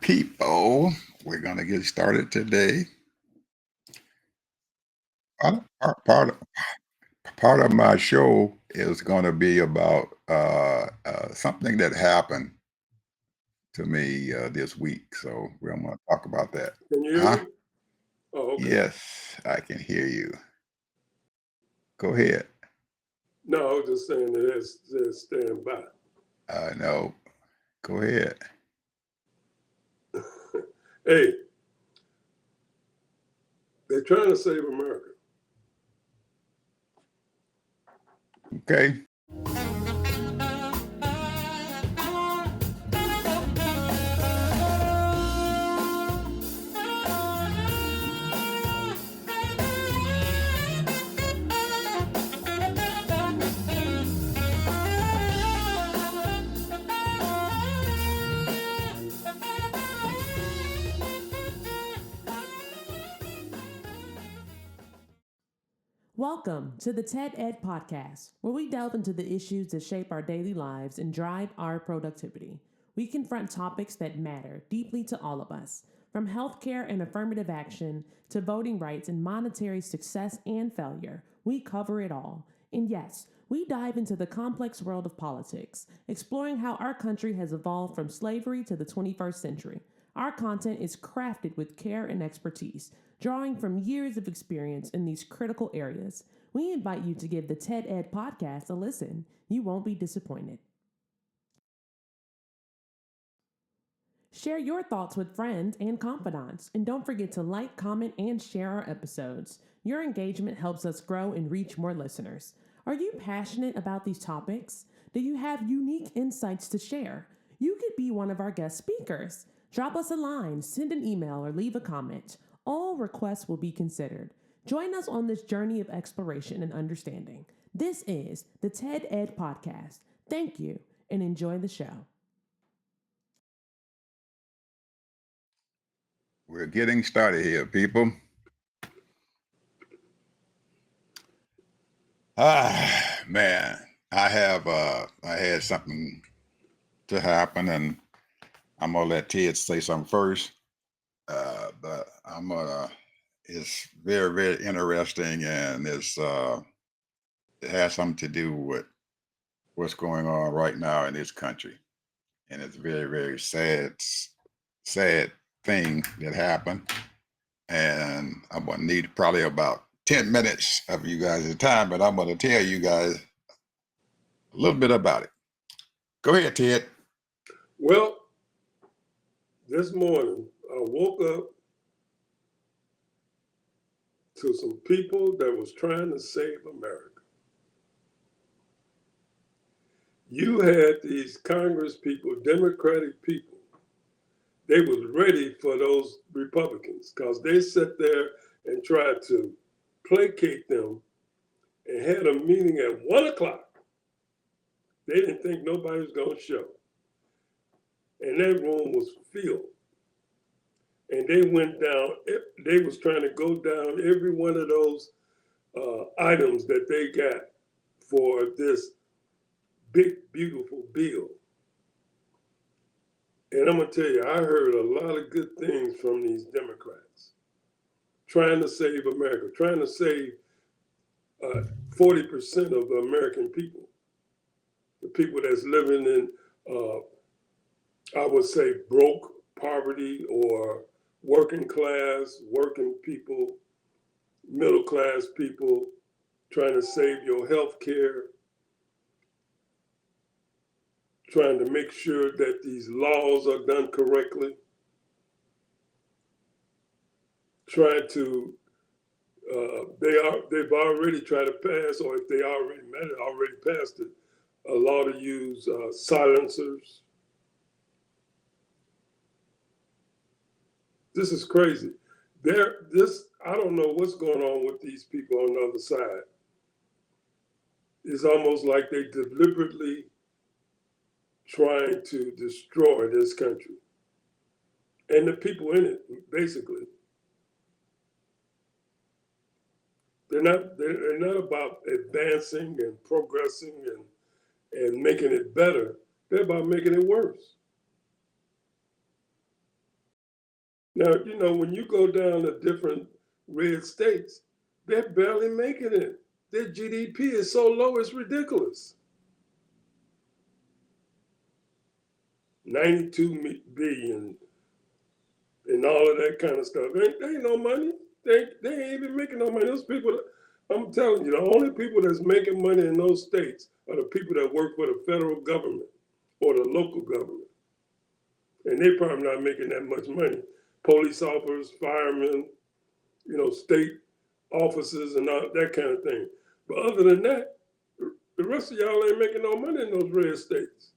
people. We're going to get started today. Part of my show is going to be about something that happened to me this week. So we're going to talk about that. Can you hear Huh? me? Oh, okay. Yes, I can hear you. Go ahead. No, I was just saying that it's stand by. No, go ahead. Hey, they're trying to save America. Okay. Welcome to the TED Ed Podcast, where we delve into the issues that shape our daily lives and drive our productivity. We confront topics that matter deeply to all of us, from healthcare and affirmative action to voting rights and monetary success and failure. We cover it all. And yes, we dive into the complex world of politics, exploring how our country has evolved from slavery to the 21st century. Our content is crafted with care and expertise, drawing from years of experience in these critical areas. We invite you to give the TED Ed podcast a listen. You won't be disappointed. Share your thoughts with friends and confidants, and don't forget to like, comment, and share our episodes. Your engagement helps us grow and reach more listeners. Are you passionate about these topics? Do you have unique insights to share? You could be one of our guest speakers. Drop us a line, send an email, or leave a comment. All requests will be considered. Join us on this journey of exploration and understanding. This is the TED Ed Podcast. Thank you, and enjoy the show. We're getting started here, people. Man, I had something to happen, and I'm gonna let Ted say something first. But it's very, very interesting, and it has something to do with what's going on right now in this country, and it's a very, very sad thing that happened. And I'm gonna need probably about 10 minutes of you guys' time, but I'm gonna tell you guys a little bit about it. Go ahead, Ted. Well, this morning I woke up to some people that was trying to save America. You had these Congress people, Democratic people, they was ready for those Republicans because they sat there and tried to placate them and had a meeting at 1 o'clock. They didn't think nobody was going to show. And that room was filled. And they went down, they was trying to go down every one of those items that they got for this big, beautiful bill. And I'm going to tell you, I heard a lot of good things from these Democrats trying to save America, trying to save 40% of the American people, the people that's living in, I would say, broke, poverty, or working class, working people, middle class people, trying to save your health care, trying to make sure that these laws are done correctly, trying to, they've already tried to pass, or if they already passed it, a law to use silencers. This is crazy. I don't know what's going on with these people on the other side. It's almost like they deliberately trying to destroy this country and the people in it, basically. They're not about advancing and progressing and making it better. They're about making it worse. Now, when you go down to different red states, they're barely making it. Their GDP is so low, it's ridiculous. 92 billion and all of that kind of stuff. They ain't no money. They ain't even making no money. Those people, I'm telling you, the only people that's making money in those states are the people that work for the federal government or the local government. And they're probably not making that much money. Police officers, firemen, state officers and all that kind of thing. But other than that, the rest of y'all ain't making no money in those red states.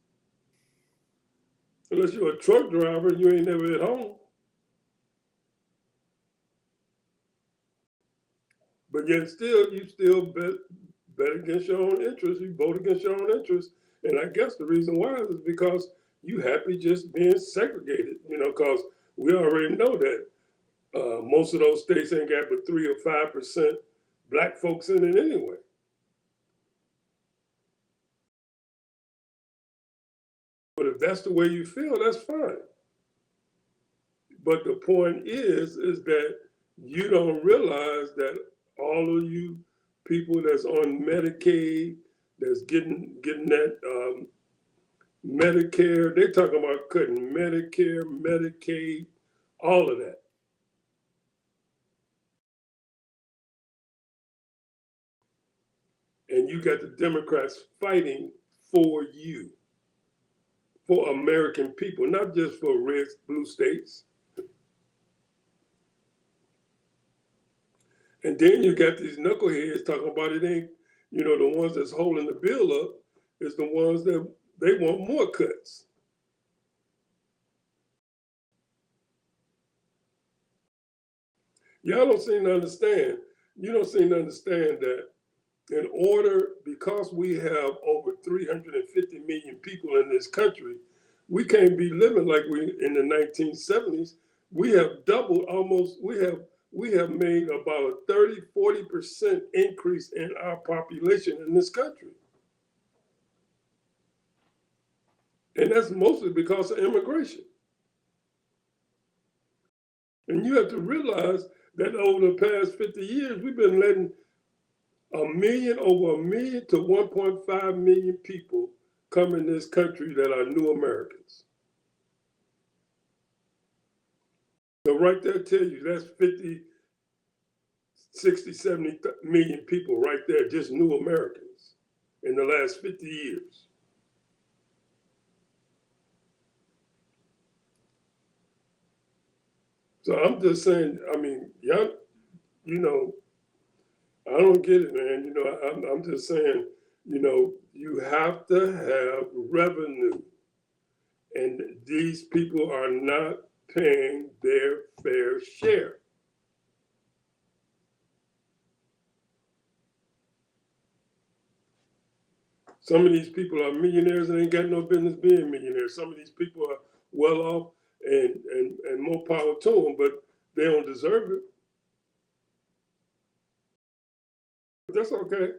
Unless you're a truck driver and you ain't never at home. But yet still, you still bet against your own interests. You vote against your own interests. And I guess the reason why is because you happy just being segregated, because we already know that most of those states ain't got but 3 or 5% black folks in it anyway. But if that's the way you feel, that's fine. But the point is that you don't realize that all of you people that's on Medicaid, that's getting that Medicare, they talking about cutting Medicare, Medicaid, all of that. And you got the Democrats fighting for you, for American people, not just for red, blue states. And then you got these knuckleheads talking about it ain't, the ones that's holding the bill up is the ones that they want more cuts. Y'all don't seem to understand. You don't seem to understand that in order, because we have over 350 million people in this country, we can't be living like we in the 1970s. We have doubled almost, we have made about a 30-40% increase in our population in this country. And that's mostly because of immigration. And you have to realize that over the past 50 years, we've been letting over a million to 1.5 million people come in this country that are new Americans. So right there tell you that's 50, 60, 70 million people right there, just new Americans in the last 50 years. So I'm just saying, y'all, I don't get it, man. I'm just saying, you have to have revenue. And these people are not paying their fair share. Some of these people are millionaires and ain't got no business being millionaires. Some of these people are well off and more power to them, but they don't deserve it. But that's okay.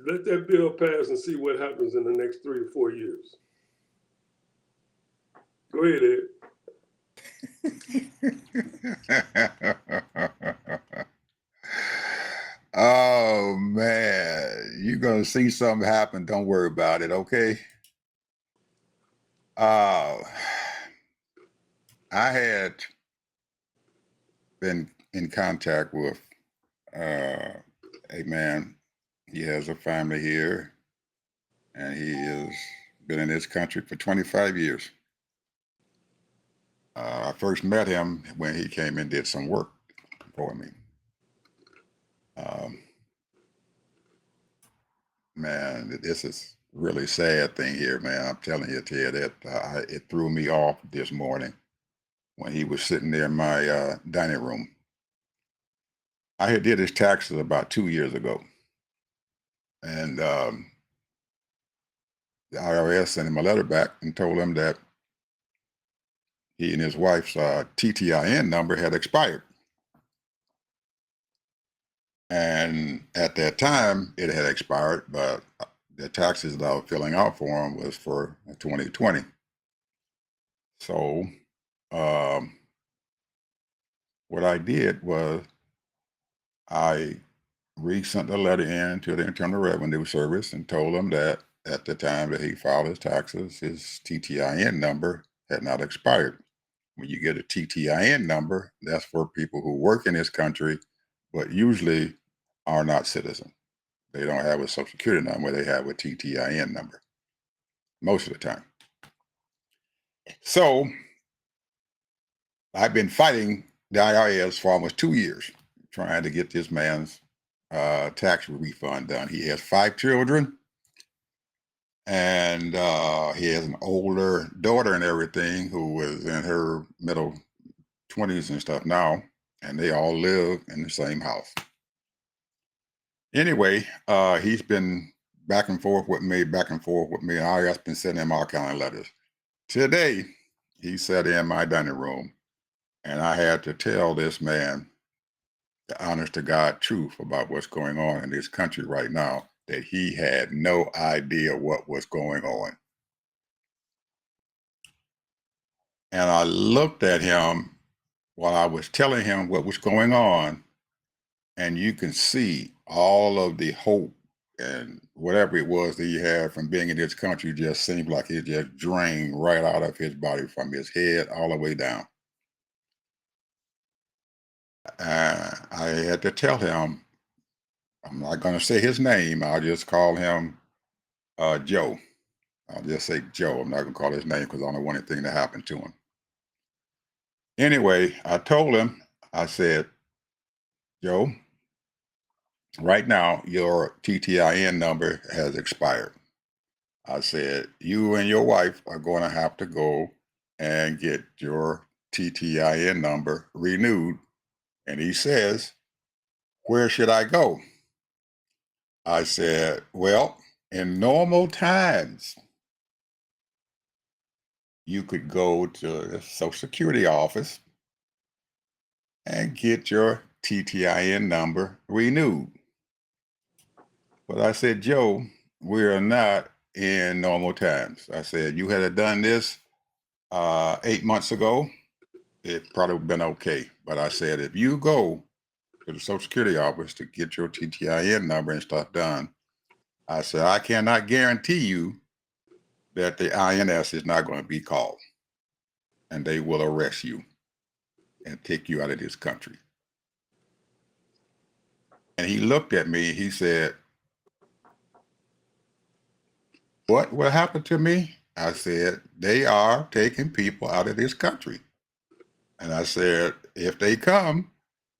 Let that bill pass and see what happens in the next 3 to 4 years. Go ahead, Ed. Oh man, you're gonna see something happen. Don't worry about it, okay? Uh, I had been in contact with a man. He has a family here, and he has been in this country for 25 years. I first met him when he came and did some work for me. Man, this is really sad thing here, man. I'm telling you, Ted, it threw me off this morning when he was sitting there in my dining room. I had did his taxes about 2 years ago, and the IRS sent him a letter back and told him that he and his wife's TTIN number had expired. And at that time, it had expired, but the taxes that I was filling out for him was for 2020. So what I did was I resent a letter in to the Internal Revenue Service and told them that at the time that he filed his taxes, his TTIN number had not expired. When you get a TTIN number, that's for people who work in this country, but usually are not citizens. They don't have a social security number, they have a TTIN number most of the time. So I've been fighting the IRS for almost 2 years, trying to get this man's tax refund done. He has 5 children, and he has an older daughter and everything who is in her middle 20s and stuff now, and they all live in the same house. Anyway, he's been back and forth with me, and IRS been sending him all kind of letters. Today, he sat in my dining room, and I had to tell this man the honest to God truth about what's going on in this country right now, that he had no idea what was going on. And I looked at him while I was telling him what was going on, and you can see all of the hope and whatever it was that he had from being in this country just seemed like it just drained right out of his body from his head all the way down. I had to tell him, I'm not going to say his name, I'll just call him Joe. I'll just say Joe. I'm not going to call his name because I don't want anything to happen to him. Anyway, I told him, I said, Joe, right now your TTIN number has expired. I said, you and your wife are going to have to go and get your TTIN number renewed. And he says, where should I go? I said, well, in normal times, you could go to the Social Security office and get your TTIN number renewed. But I said, Joe, we are not in normal times. I said, you had done this 8 months ago, it probably would have been okay. But I said, if you go to the Social Security office to get your TTIN number and stuff done, I said, I cannot guarantee you that the INS is not going to be called and they will arrest you and take you out of this country. And he looked at me, he said, what will happen to me? I said, they are taking people out of this country. And I said, if they come,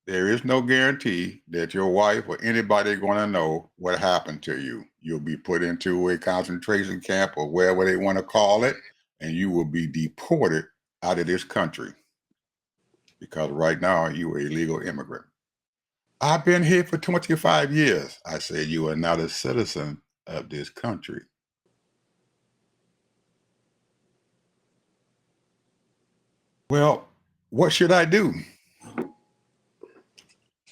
there is no guarantee that your wife or anybody going to know what happened to you. You'll be put into a concentration camp or wherever they want to call it, and you will be deported out of this country because right now you are an illegal immigrant. I've been here for 25 years. I said, you are not a citizen of this country. Well, what should I do? I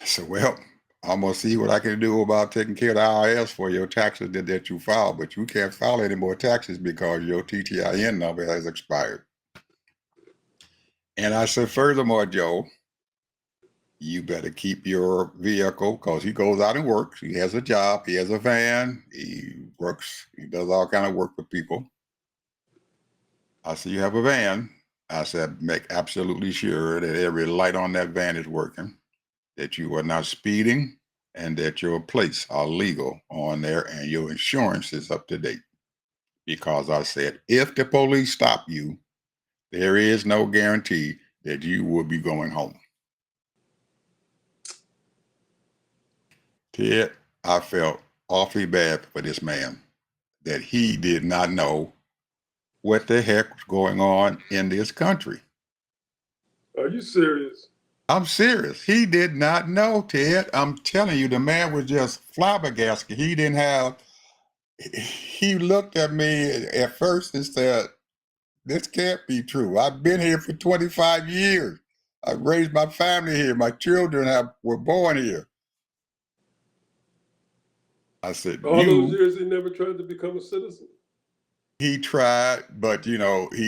said, well, I'm going to see what I can do about taking care of the IRS for your taxes that you filed, but you can't file any more taxes because your TTIN number has expired. And I said, furthermore, Joe, you better keep your vehicle because he goes out and works. He has a job. He has a van. He works. He does all kind of work for people. I said, you have a van. I said, make absolutely sure that every light on that van is working, that you are not speeding, and that your plates are legal on there and your insurance is up to date. Because I said, if the police stop you, there is no guarantee that you will be going home. Ted, I felt awfully bad for this man that he did not know what the heck was going on in this country. Are you serious? I'm serious. He did not know, Ted. I'm telling you, the man was just flabbergasted. He looked at me at first and said, this can't be true. I've been here for 25 years. I raised my family here. My children were born here. I said, All those years he never tried to become a citizen? He tried, but he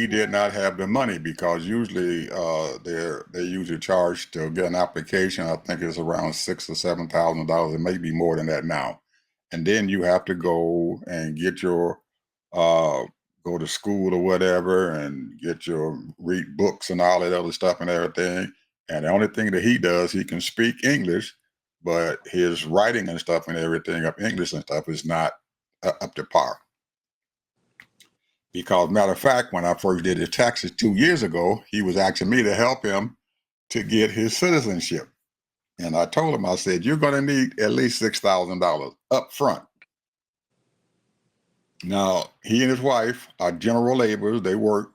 did not have the money because usually they usually charge to get an application. I think it's around $6,000 or $7,000. It may be more than that now. And then you have to go and get your uh, go to school or whatever and get your read books and all that other stuff and everything. And the only thing that he does, he can speak English, but his writing and stuff and everything of English and stuff is not up to par. Because matter of fact, when I first did his taxes 2 years ago, he was asking me to help him to get his citizenship. And I told him, I said, you're going to need at least $6,000 up front. Now, he and his wife are general laborers. They work.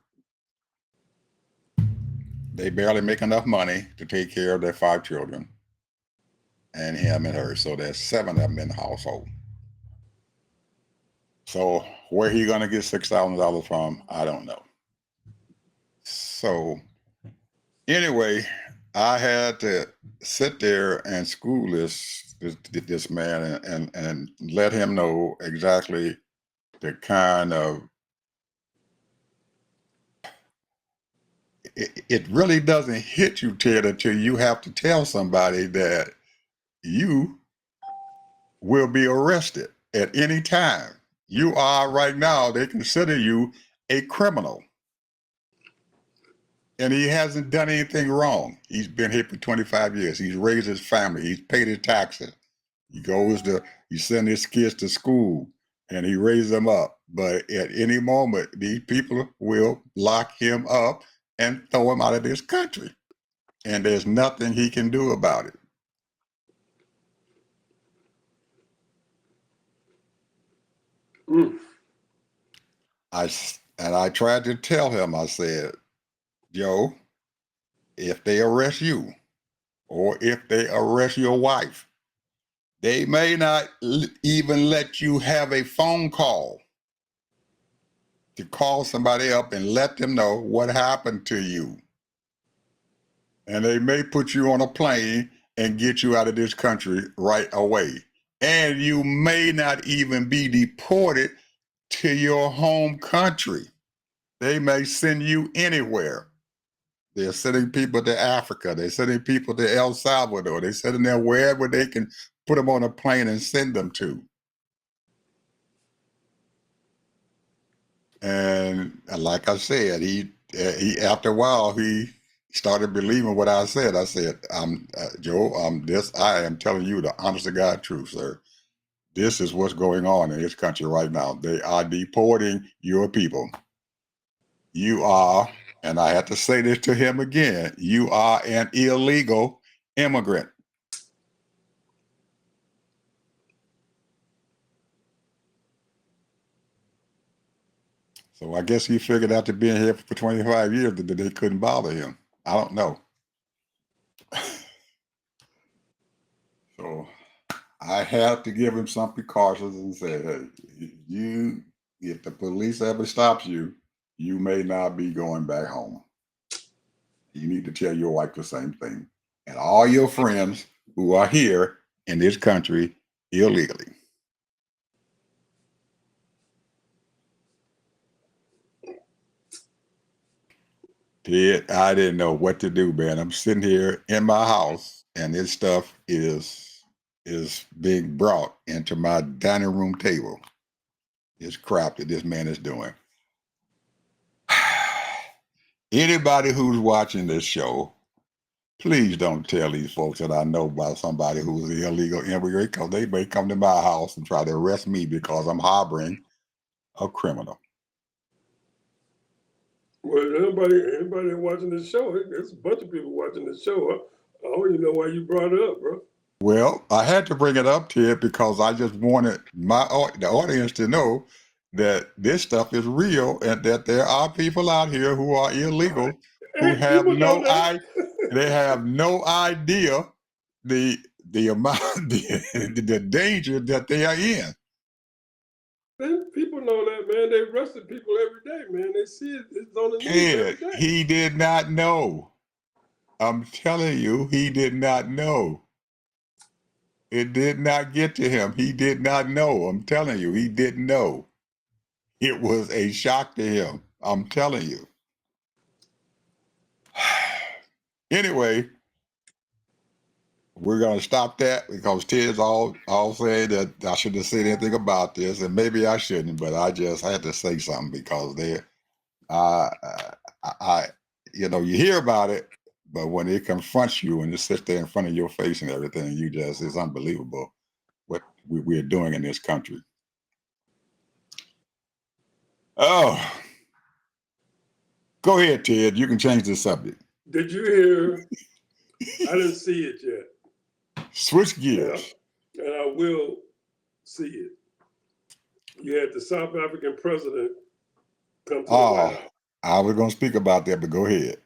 They barely make enough money to take care of their 5 children and him and her. So there's 7 of them in the household. So where he going to get $6,000 from, I don't know. So anyway, I had to sit there and school this man and let him know exactly the kind of it really doesn't hit you, Ted, until you have to tell somebody that you will be arrested at any time. You are right now, they consider you a criminal. And he hasn't done anything wrong. He's been here for 25 years. He's raised his family. He's paid his taxes. He sends his kids to school and he raises them up. But at any moment, these people will lock him up and throw him out of this country. And there's nothing he can do about it. Mm. I tried to tell him, I said, Joe, if they arrest you or if they arrest your wife, they may not even let you have a phone call to call somebody up and let them know what happened to you. And they may put you on a plane and get you out of this country right away. And you may not even be deported to your home country. They may send you anywhere. They're sending people to Africa. They're sending people to El Salvador. They're sending them wherever they can put them on a plane and send them to. And like I said, he after a while he started believing what I said. I said, Joe, I am telling you the honest to God truth, sir. This is what's going on in this country right now. They are deporting your people. You are, and I had to say this to him again, you are an illegal immigrant. So I guess he figured after being here for 25 years that they couldn't bother him. I don't know. So I had to give him some precautions and say, hey, if the police ever stops you, you may not be going back home. You need to tell your wife the same thing. And all your friends who are here in this country illegally. Ted, I didn't know what to do, man. I'm sitting here in my house and this stuff is being brought into my dining room table. This crap that this man is doing. Anybody who's watching this show, please don't tell these folks that I know about somebody who's an illegal immigrant, because they may come to my house and try to arrest me because I'm harboring a criminal. Well, anybody watching this show, there's a bunch of people watching this show. I don't even know why you brought it up, bro. Well, I had to bring it up to you because I just wanted the audience to know that this stuff is real and that there are people out here who are illegal who Hey, have people know no that. they have no idea the amount the danger that they are in. People know that, man. They arrested people every day, man. They see it. It's on the news every Ted, day. he did not know. I'm telling you, he did not know. It did not get to him. He did not know. I'm telling you, he didn't know. It was a shock to him. I'm telling you. Anyway, we're gonna stop that because Ted's all saying that I shouldn't have said anything about this, and maybe I shouldn't, but I just had to say something because I you hear about it, but when it confronts you and it sits there in front of your face and everything, it's unbelievable what we're doing in this country. Oh, go ahead, Ted. You can change the subject. Did you hear? I didn't see it yet. Switch gears. And I will see it. You had the South African president come to the White House. I was going to speak about that, but go ahead.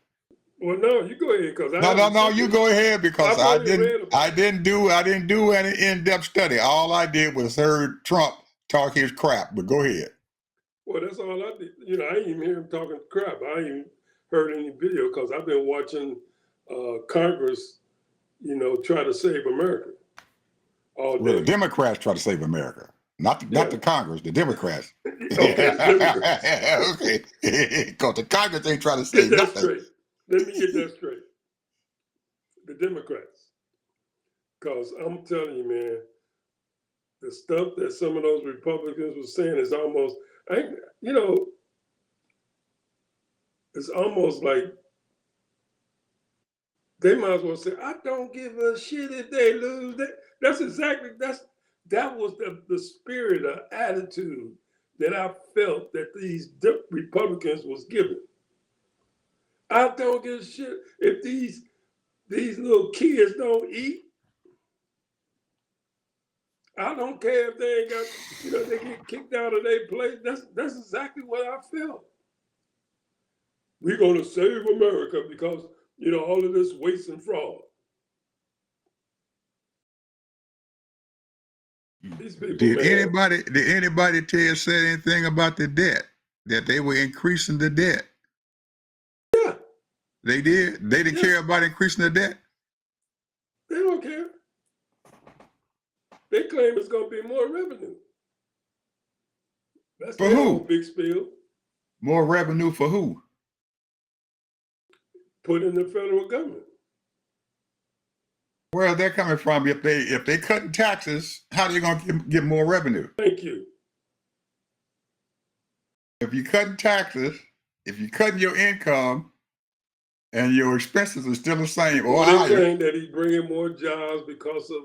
Well, no, you go ahead because no. You go ahead because I didn't do any in-depth study. All I did was heard Trump talk his crap. But go ahead. Well, that's all I did. I didn't even hear him talking crap. I ain't even heard any video because I've been watching Congress, try to save America all day. Well, the Democrats try to save America, not the Congress. The Democrats. Okay, Democrats. Okay, because the Congress ain't trying to save nothing. Straight. Let me get that straight. The Democrats. Because I'm telling you, man, the stuff that some of those Republicans were saying is almost, it's almost like they might as well say, I don't give a shit if they lose. That was the spirit of attitude that I felt that these Republicans was giving. I don't give a shit if these little kids don't eat. I don't care if they ain't got, they get kicked out of their place. That's exactly what I felt. We're gonna save America because all of this waste and fraud. These people, did anybody tell you say anything about the debt? That they were increasing the debt? Yeah. They did? They didn't care about increasing the debt? They don't care. They claim it's going to be more revenue. That's for who? Big spiel. More revenue for who? Put in the federal government. Where are they coming from? If they cutting taxes, how are they going to get more revenue? Thank you. If you're cutting taxes, if you're cutting your income, and your expenses are still the same, or they're saying that he's bringing more jobs because of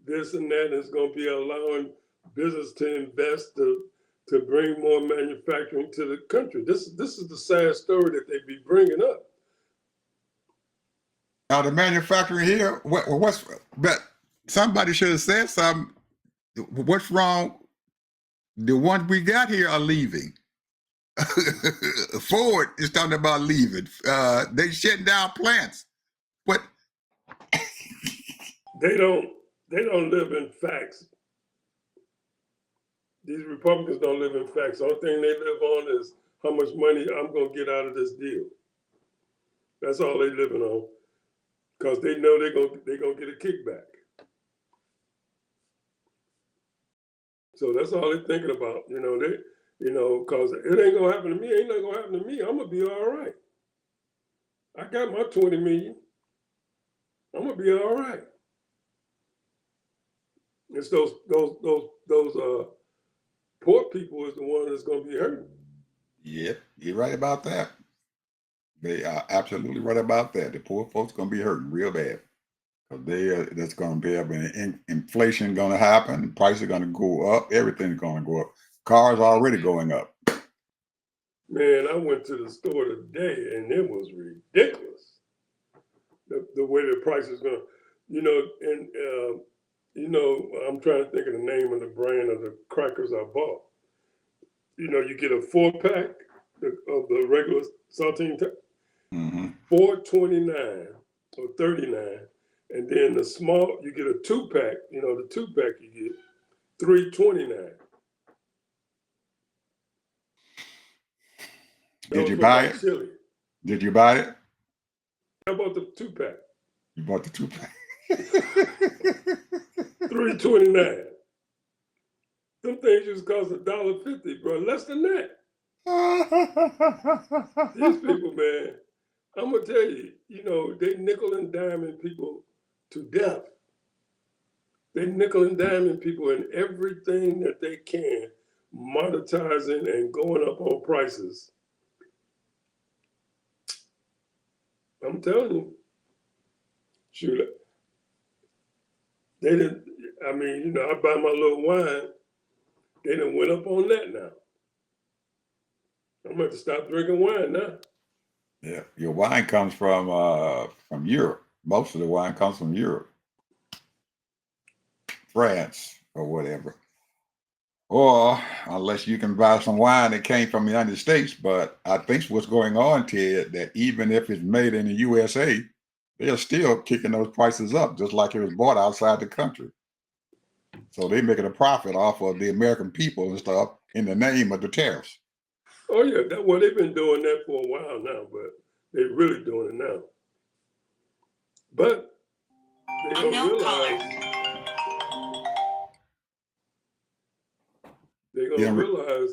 this and that, and it's going to be allowing business to invest to bring more manufacturing to the country. This is the sad story that they be bringing up. Now the manufacturing here, but somebody should have said something. What's wrong? The ones we got here are leaving. Ford is talking about leaving. They shutting down plants. What? They don't live in facts. These Republicans don't live in facts. The only thing they live on is how much money I'm going to get out of this deal. That's all they living on, because they know they're gonna get a kickback. So that's all they're thinking about. Because it ain't gonna happen to me. Ain't nothing gonna happen to me. I'm gonna be all right. I got my 20 million. I'm gonna be all right. It's those poor people is the one that's gonna be hurting. Yep, you're right about that. They are absolutely right about that. The poor folks gonna be hurting real bad, because that's gonna be inflation gonna happen. Prices are gonna go up. Everything's gonna go up. Cars are already going up. Man, I went to the store today and it was ridiculous. The way the price is going, I'm trying to think of the name of the brand of the crackers I bought. You get a 4-pack of the regular saltine, $4.29 or $39, and then the small you get a 2-pack. The 2-pack you get $3.29. Did you buy it? Chili. Did you buy it? I bought the 2-pack. You bought the 2-pack. $3.29. Them things used to cost $1.50, bro. Less than that. These people, man, I'm gonna tell you, they nickel and diming people to death. They nickel and diming people in everything that they can, monetizing and going up on prices. I'm telling you, shoot, they didn't. I mean, I buy my little wine. They done went up on that now. I'm going to stop drinking wine now. Yeah, your wine comes from Europe. Most of the wine comes from Europe, France, or whatever. Or unless you can buy some wine that came from the United States. But I think what's going on, Ted, that even if it's made in the USA, they're still kicking those prices up, just like it was bought outside the country. So they're making a profit off of the American people and stuff in the name of the tariffs. Oh yeah, they've been doing that for a while now, but they're really doing it now. But they don't realize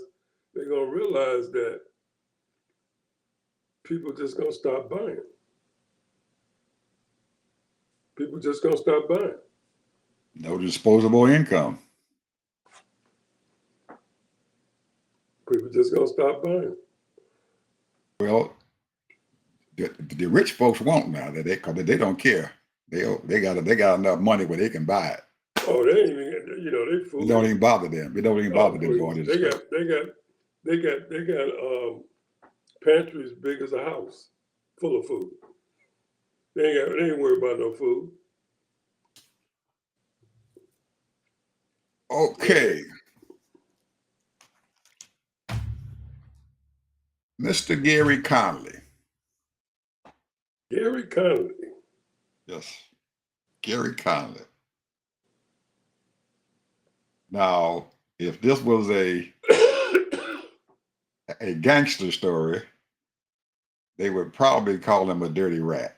they're gonna realize that people just gonna stop buying. People just gonna stop buying. No disposable income. People just gonna stop buying. Well, the rich folks won't now that they don't care. They got enough money where they can buy it. Oh, they ain't even they fool. It don't even bother them. It don't even bother them going to the store. They got pantries big as a house, full of food. They ain't worried about no food. Okay. Mr. Gary Conley. Gary Conley. Yes. Gary Conley. Now, if this was a gangster story, they would probably call him a dirty rat.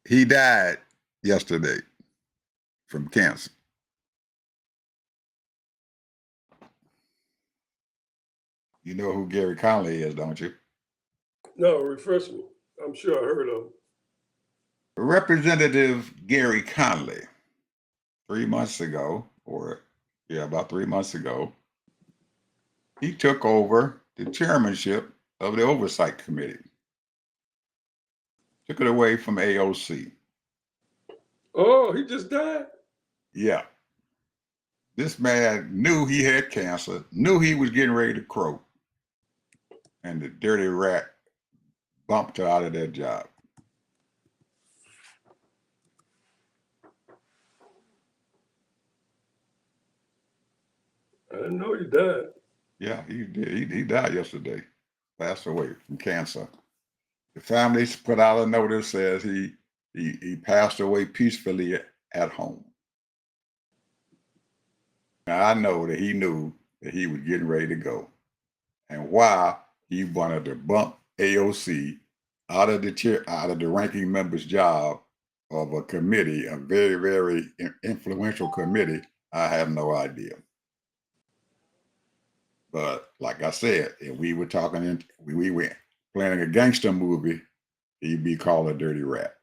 He died yesterday from cancer. You know who Gary Conley is, don't you? No, refresh me. I'm sure I heard of him. Representative Gary Conley, 3 months ago, about 3 months ago, he took over the chairmanship of the Oversight Committee. Took it away from AOC. Oh, he just died? Yeah. This man knew he had cancer, knew he was getting ready to croak, and the dirty rat bumped her out of that job. I didn't know he died. Yeah, he did. He died yesterday. Passed away from cancer. The family put out a notice says he passed away peacefully at home. Now I know that he knew that he was getting ready to go, and why he wanted to bump AOC out of the ranking member's job of a committee, a very, very influential committee, I have no idea. But like I said, if we were talking, we were planning a gangster movie, he'd be called a dirty rat.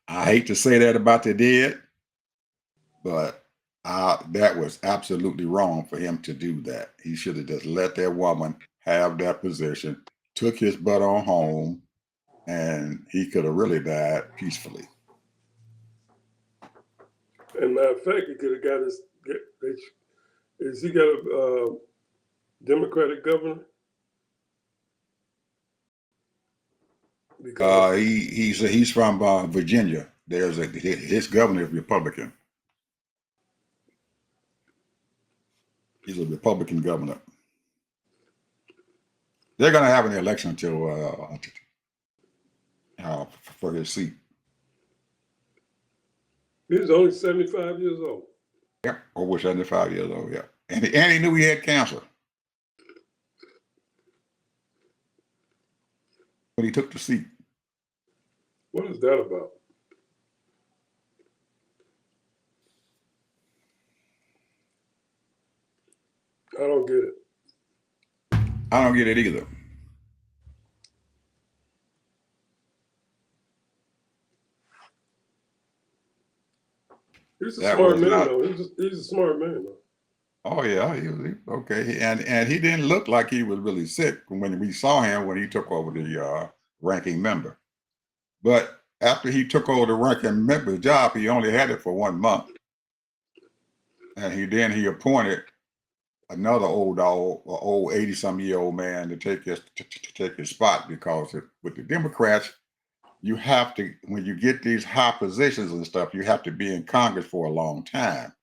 I hate to say that about the dead, but that was absolutely wrong for him to do that. He should have just let that woman have that position, took his butt on home, and he could have really died peacefully. And matter of fact, he could have got has he got a Democratic governor? Because he's from Virginia. His governor is Republican. He's a Republican governor. They're going to have an election until for his seat. he was only 75 years old. Yep, over 75 years old. Yeah, and he knew he had cancer when he took the seat. What is that about? I don't get it. I don't get it either. He's a That smart was man, not. though. He's a smart man, though. Oh yeah, okay, and he didn't look like he was really sick when we saw him when he took over the ranking member. But after he took over the ranking member job, he only had it for 1 month, and he appointed another old dog, an old 80-some-year-old man to take his spot because with the Democrats, you have to when you get these high positions and stuff, you have to be in Congress for a long time.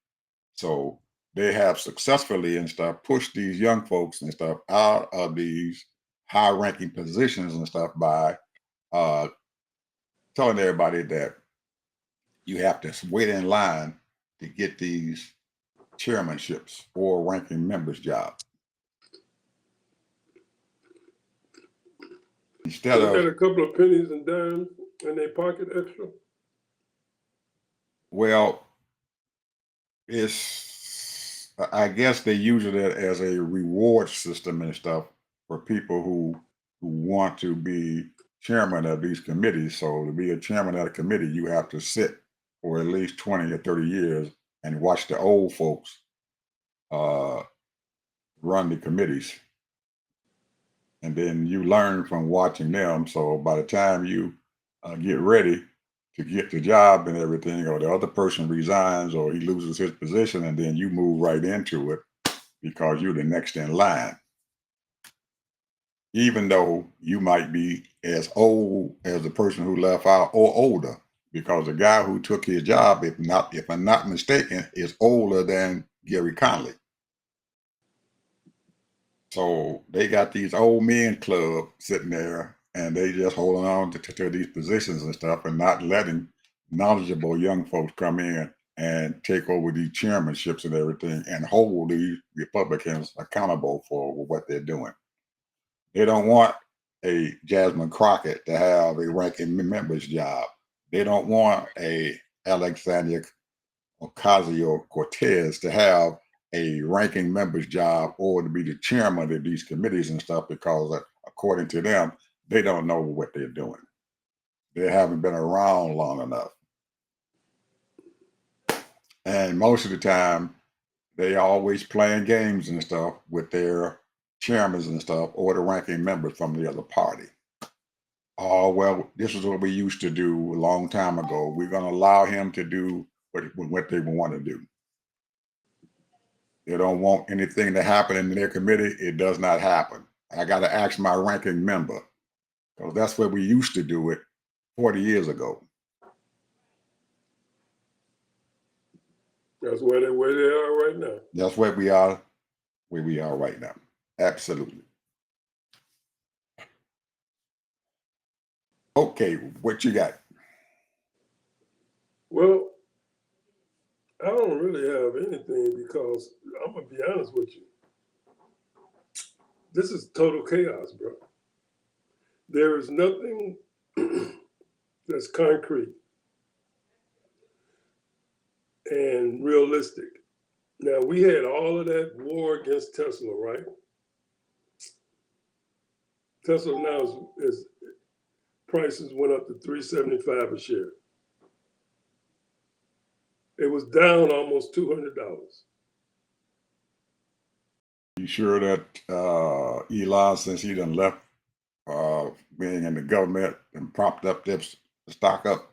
So they have successfully and stuff pushed these young folks and stuff out of these high ranking positions and stuff by uh, telling everybody that you have to wait in line to get these chairmanships or ranking members job instead They got of, a couple of pennies and dimes in their pocket extra. well, it's I guess they use it as a reward system and stuff for people who want to be chairman of these committees. So to be a chairman of a committee, you have to sit for at least 20 or 30 years and watch the old folks uh, run the committees. And then you learn from watching them. So by the time you get ready to get the job and everything, or the other person resigns or he loses his position, and then you move right into it because you're the next in line, even though you might be as old as the person who left out or older, because the guy who took his job, if I'm not mistaken, is older than Gary Conley. So they got these old men club sitting there and they just holding on to these positions and stuff and not letting knowledgeable young folks come in and take over these chairmanships and everything and hold these Republicans accountable for what they're doing. They don't want a Jasmine Crockett to have a ranking member's job. They don't want a Alexandria Ocasio-Cortez to have a ranking member's job or to be the chairman of these committees and stuff because, according to them, they don't know what they're doing. They haven't been around long enough. And most of the time, they always playing games and stuff with their chairmen and stuff or the ranking members from the other party. Oh, well, this is what we used to do a long time ago. We're going to allow him to do what they want to do. They don't want anything to happen in their committee. It does not happen. I got to ask my ranking member because that's where we used to do it 40 years ago. That's where they are right now. That's where we are right now. Absolutely. Okay, what you got? Well, I don't really have anything because I'm gonna be honest with you. This is total chaos, bro. There is nothing that's concrete and realistic. Now we had all of that war against Tesla, right? Tesla now is prices went up to $375 a share. It was down almost $200. You sure that Elon, since he done left being in the government and propped up the stock up?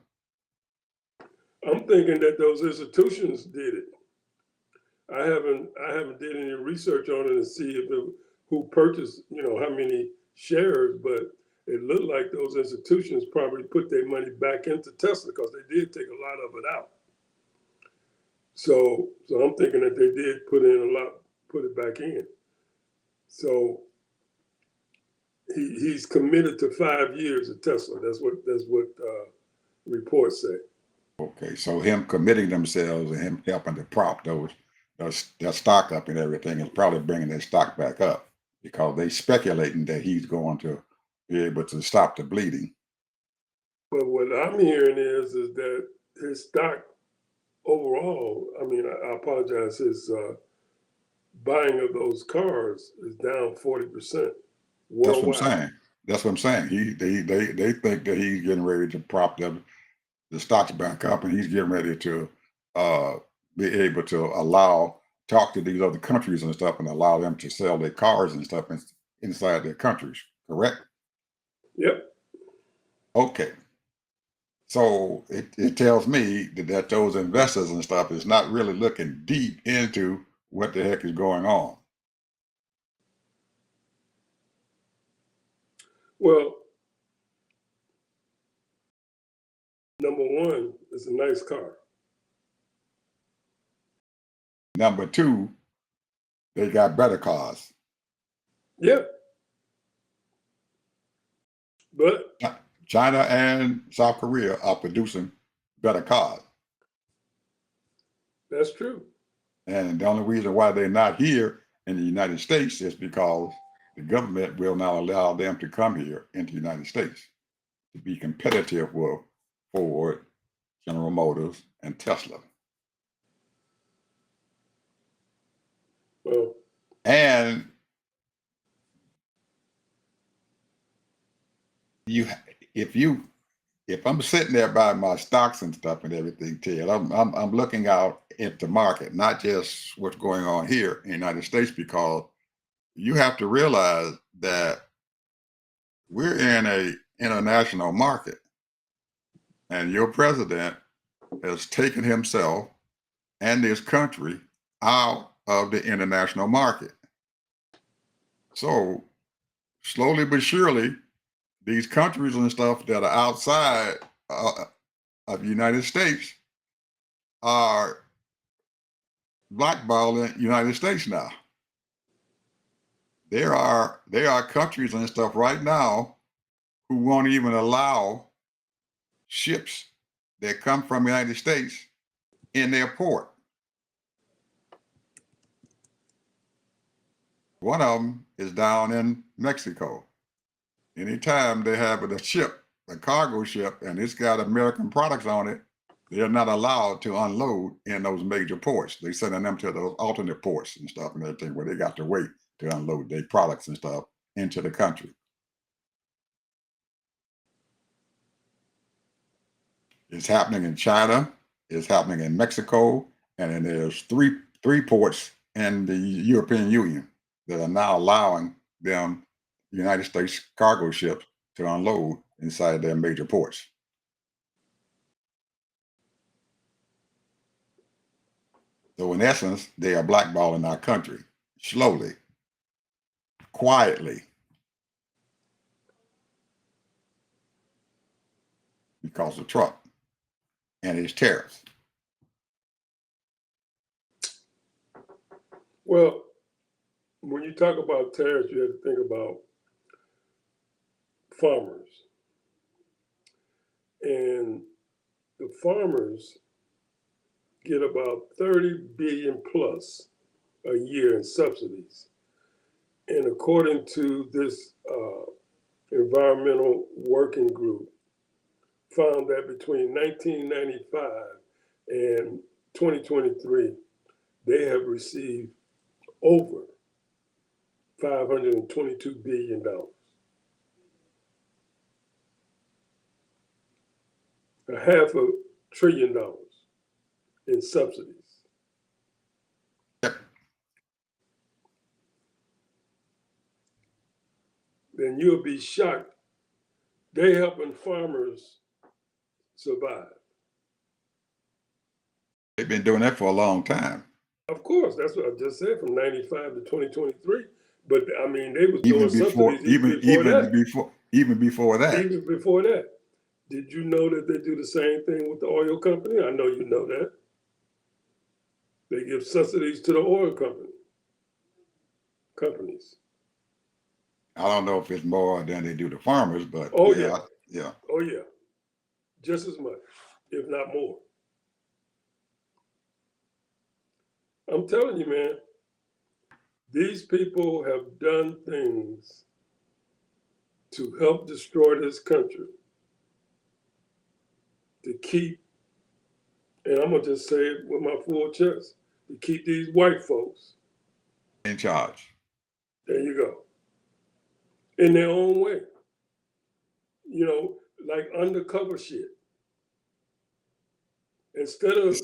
I'm thinking that those institutions did it. I haven't did any research on it to see if who purchased, how many shares, but it looked like those institutions probably put their money back into Tesla because they did take a lot of it out. So I'm thinking that they did put it back in. So he's committed to 5 years at Tesla. That's what reports say. Okay, so him committing themselves and him helping to prop that stock up and everything is probably bringing their stock back up because they speculating that he's going to be able to stop the bleeding. But what I'm hearing is that his stock overall, I mean, I apologize, his buying of those cars is down 40% That's what I'm worldwide. saying. That's what I'm saying. They think that he's getting ready to prop up the stocks back up, and he's getting ready to uh, be able to talk to these other countries and stuff, and allow them to sell their cars and stuff inside their countries. Correct? Yep. Okay. So it tells me that those investors and stuff is not really looking deep into what the heck is going on. Well, number one, it's a nice car. Number two, they got better cars. Yep. But China and South Korea are producing better cars. that's true. And the only reason why they're not here in the United States is because the government will not allow them to come here into the United States to be competitive with Ford, General Motors, and Tesla. Well, And if I'm sitting there buying my stocks and stuff and everything, Ted, I'm looking out at the market, not just what's going on here in the United States, because you have to realize that we're in a international market, and your president has taken himself and this country out of the international market. So slowly but surely, these countries and stuff that are outside of the United States are blackballing the United States now. There are countries and stuff right now who won't even allow ships that come from the United States in their port. One of them is down in Mexico. Anytime they have a ship, a cargo ship, and it's got American products on it, they're not allowed to unload in those major ports. They're sending them to those alternate ports and stuff and everything where they got to wait to unload their products and stuff into the country. It's happening in China, it's happening in Mexico, and then there's three ports in the European Union that are now allowing them, United States cargo ships, to unload inside their major ports. So in essence, they are blackballing our country slowly, quietly, because of Trump and his tariffs. well, when you talk about tariffs, you have to think about farmers. And the farmers get about 30 billion plus a year in subsidies. And according to this environmental working group, found that between 1995 and 2023, they have received over $522 billion. $500 billion in subsidies. Yep. Then you'll be shocked. They helping farmers survive. They've been doing that for a long time. Of course, that's what I just said, from 95 to 2023. But I mean, they was Even doing before, subsidies even before that. that. Even before that. Did you know that they do the same thing with the oil company? I know you know that. They give subsidies to the oil companies. I don't know if it's more than they do to farmers, but Oh yeah. Oh yeah, just as much, if not more. I'm telling you, man, these people have done things to help destroy this country. to keep, and I'm gonna just say it with my full chest, to keep these white folks in charge. there you go, in their own way. You know, like undercover shit. Instead of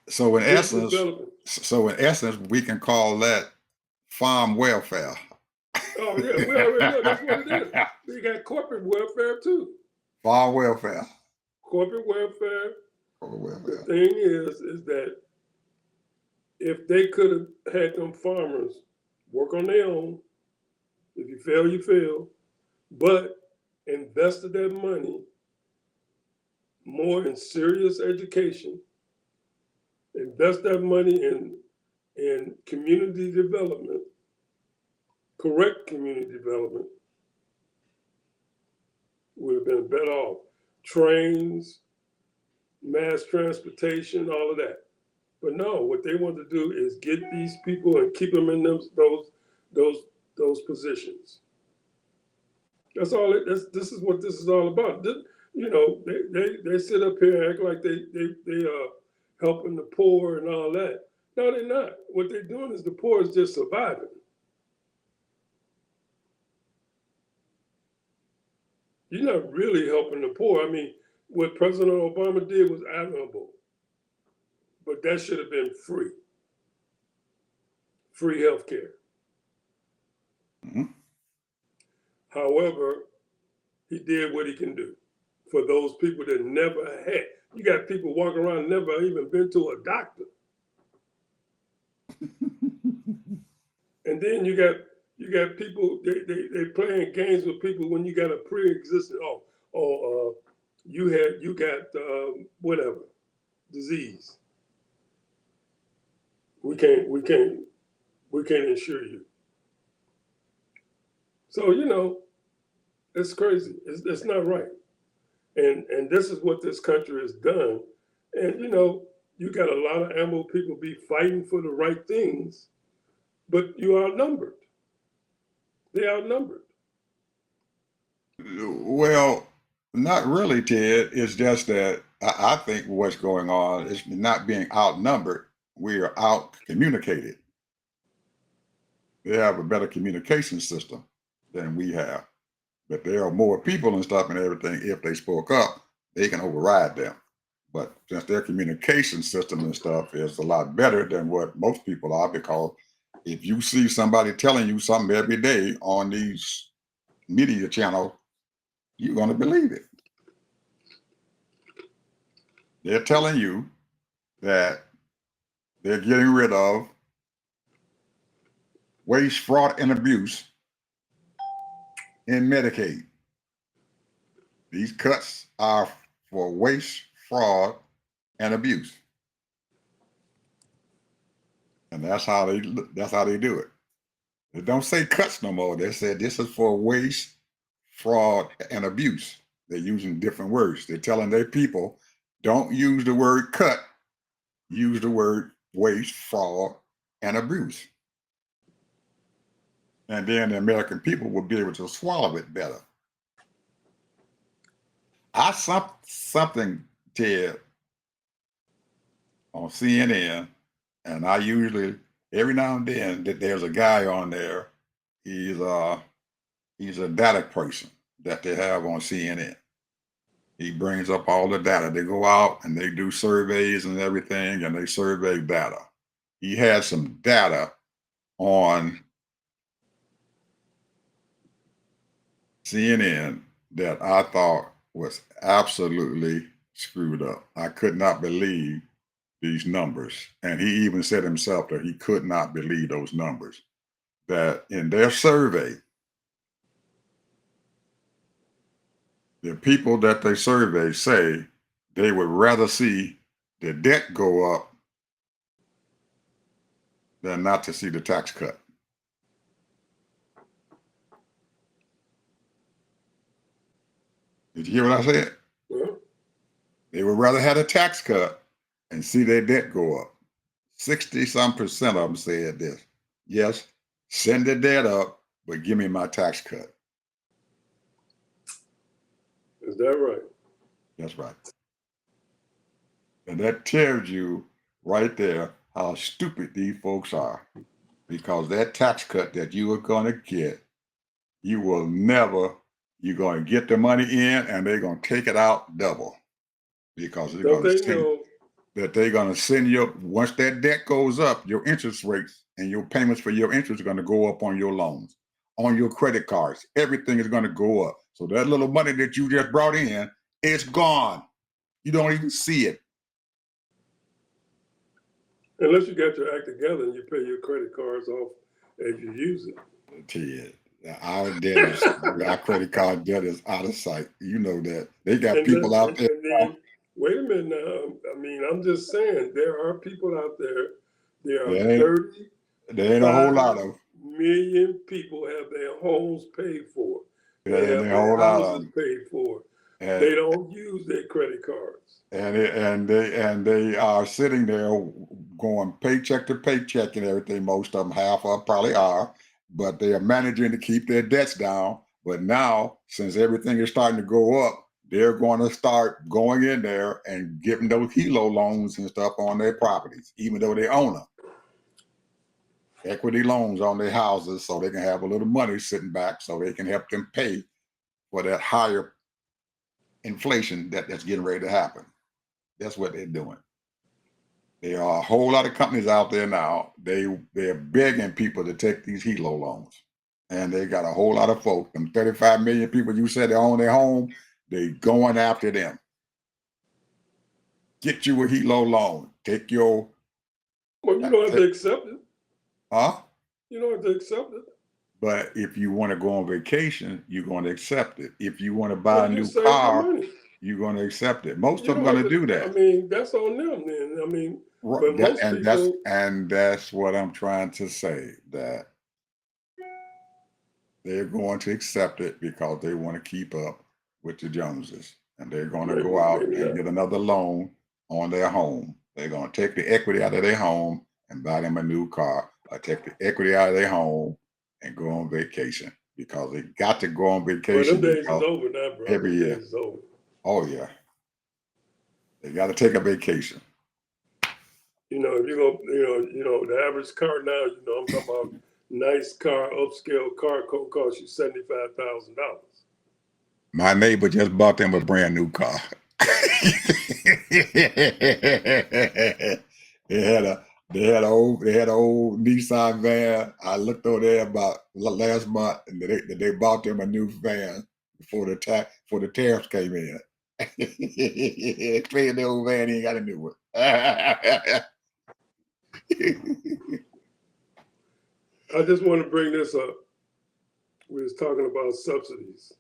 So in essence, development. we can call that farm welfare. Oh yeah, we already know that's what it is. You got corporate welfare too. Farm welfare. Corporate welfare. Corporate The welfare. thing is that if they could have had them farmers work on their own, if you fail, you fail, but invested that money more in serious education, invest that money in community development, correct community development, would have been better off. Trains, mass transportation, all of that. But no, what they want to do is get these people and keep them in those positions. That's all. This is what this is all about. You know, they sit up here and act like they are helping the poor and all that. No, they're not. What they're doing is the poor is just surviving. You're not really helping the poor. I mean, what President Obama did was admirable, but that should have been free health care. Mm-hmm. However, he did what he can do for those people that never had. You got people walking around never even been to a doctor. And then you got people they playing games with people when you got a pre-existing you got whatever disease. We can't insure you. So you know, it's crazy. It's not right. And this is what this country has done. And you know, you got a lot of AMO people be fighting for the right things, but you're outnumbered. They're outnumbered. Well, not really, Ted. It's just that I think what's going on is not being outnumbered. We are out communicated. They have a better communication system than we have. But there are more people and stuff and everything. If they spoke up, they can override them. But since their communication system and stuff is a lot better than what most people are, because if you see somebody telling you something every day on these media channels, you're going to believe it. They're telling you that they're getting rid of waste, fraud, and abuse in Medicaid. These cuts are for waste, fraud, and abuse. And that's how they do it. They don't say cuts no more. They said this is for waste, fraud, and abuse. They're using different words. They're telling their people, don't use the word cut, use the word waste, fraud, and abuse. And then the American people will be able to swallow it better. I saw something, Ted, on CNN, and I usually, every now and then, that there's a guy on there. He's a data person that they have on CNN. He brings up all the data. They go out and they do surveys and everything, and they survey data. He had some data on CNN that I thought was absolutely screwed up. I could not believe these numbers. And he even said himself that he could not believe those numbers. That in their survey, the people that they survey say they would rather see the debt go up than not to see the tax cut. Did you hear what I said? Yeah. They would rather have a tax cut and see their debt go up. 60-some% of them said this. Yes, send the debt up, but give me my tax cut. Is that right? That's right. And that tells you right there how stupid these folks are. Because that tax cut that you are going to get, you will never, you're going to get the money in and they're going to take it out double. Because they're Don't going to they send, know? that they're going to send you, once that debt goes up, your interest rates and your payments for your interest are going to go up on your loans, on your credit cards. Everything is going to go up. So that little money that you just brought in, it's gone. You don't even see it. Unless you got your act together and you pay your credit cards off as you use it. Ted, our debt is, our credit card debt is out of sight. You know that. They got And people out there. then, wait a minute now. I mean, I'm just saying, there are people out there, there are There ain't a whole lot 35 of, million people have their homes paid for. They there ain't have a whole their lot of houses them. paid for. And, They don't use their credit cards. and they are sitting there going paycheck to paycheck and everything. Most of them, half of them probably are, but they are managing to keep their debts down. But now, since everything is starting to go up, they're going to start going in there and giving those HELO loans and stuff on their properties, even though they own them. Equity loans on their houses so they can have a little money sitting back so they can help them pay for that higher inflation that's getting ready to happen. That's what they're doing. There are a whole lot of companies out there now. They're begging people to take these HELO loans. And they got a whole lot of folks. Them 35 million people you said they own their home, they going after them. Get you a HELO loan. Take your Well, you don't have to accept it. huh? You don't have to accept it. But if you want to go on vacation, you're going to accept it. If you want to buy Well, a you new save your car, money. you're going to accept it. Most You of them don't going have to do to. I that. mean, that's on them then. I mean, but most people. That's what I'm trying to say, that they're going to accept it because they want to keep up with the Joneses, and they're going to go out and get another loan on their home. They're going to take the equity out of their home and buy them a new car, or take the equity out of their home and go on vacation, because they got to go on Well, vacation. them days is over now, bro. Every year. Days is over. Oh yeah, they got to take a vacation. You know, if you go, the average car now, I'm talking about nice car, upscale car, cost you $75,000. My neighbor just bought them a brand new car. They had an old Nissan van. I looked over there about last month, and they bought them a new van before the tariffs came in. Paying the old van, he ain't got a new one. I just want to bring this up. We was talking about subsidies.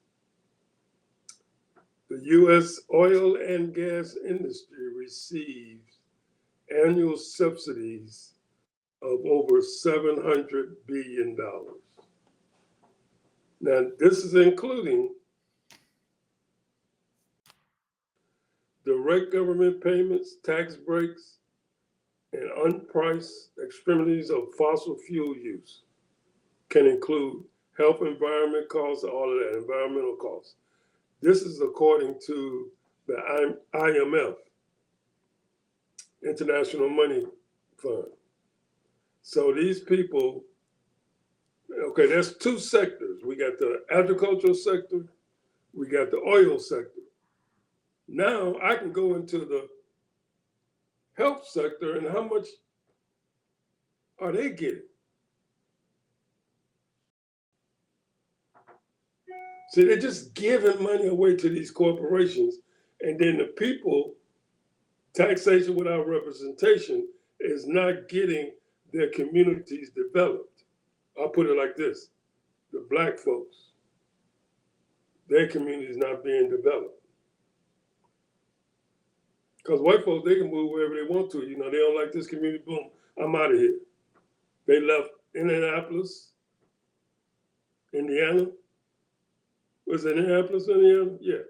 The U.S. oil and gas industry receives annual subsidies of over $700 billion. Now, this is including direct government payments, tax breaks, and unpriced extremities of fossil fuel use. Can include health, environment costs, all of that, environmental costs. This is according to the IMF, International Money Fund. So these people, okay, there's two sectors. We got the agricultural sector, we got the oil sector. Now I can go into the health sector, and how much are they getting? See, they're just giving money away to these corporations, and then the people, taxation without representation, is not getting their communities developed. I'll put it like this: the black folks, their community is not being developed. Because white folks, they can move wherever they want to. They don't like this community, boom, I'm out of here. They left Indianapolis, Indiana. Was it Indianapolis, Indiana? Yeah.